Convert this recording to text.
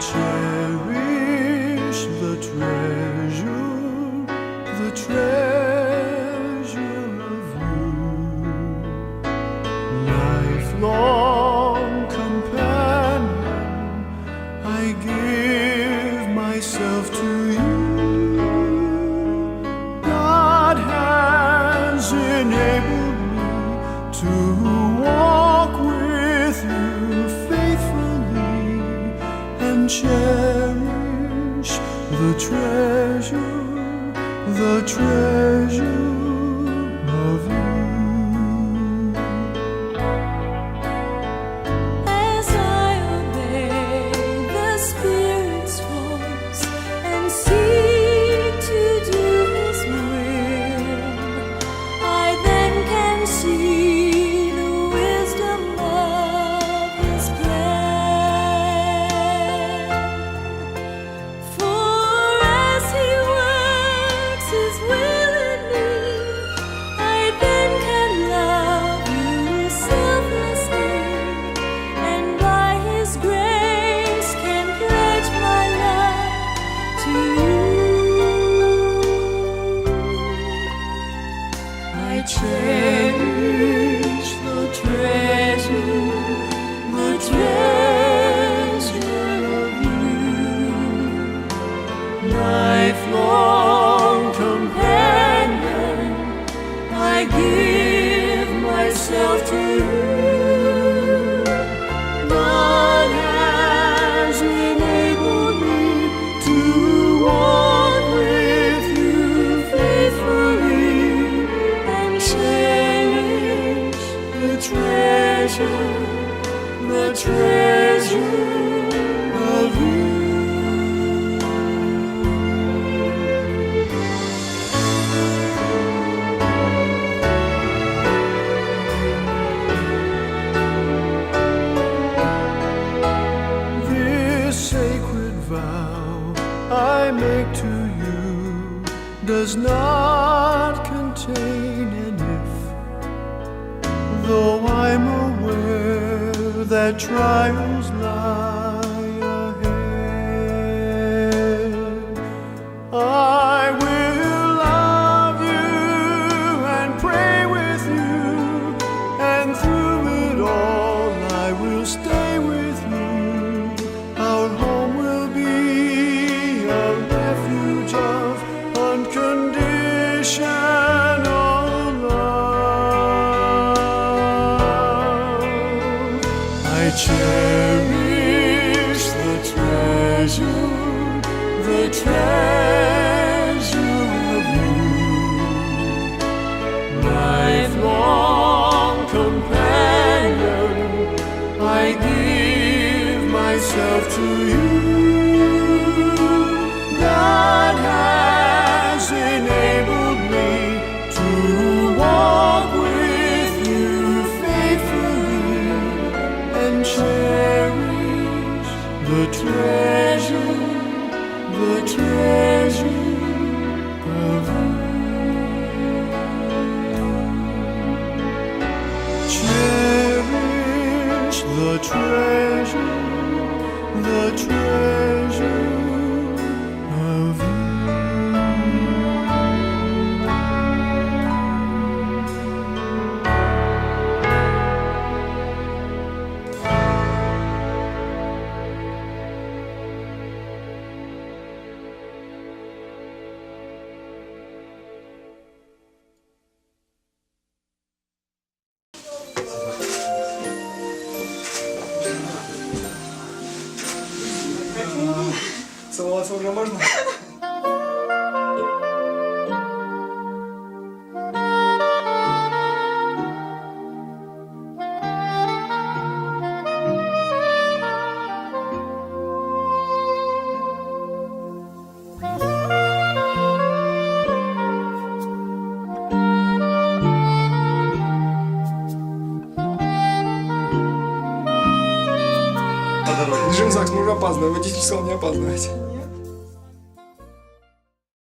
cherish the treasure of you, lifelong companion. I give myself to you. God has enabled me to walk with you faithfully and cherish the treasure of you. As I obey the Spirit's voice and seek to do His will, I then can see the wisdom of His plan. For as He works His will in me, I then can love you selflessly, and by His grace can pledge my life to you. I cherish the treasure of you, lifelong companion. I give myself to you. God has enabled me to walk with you faithfully and cherish the treasure of you. This sacred vow I make to you does not contain an if, though I'm aware that trials lie ahead. I will love you and pray with you, and through it all I will stay with you. Our home will be a refuge of unconditional love. I cherish the treasure of you, lifelong companion. I give myself to you. God has enabled me to walk with you faithfully and cherish the treasure of you. Cherish the treasure of you. Целоваться уже можно? Держим ЗАГС, мы уже опаздываем. Водитель сказал не опаздывать.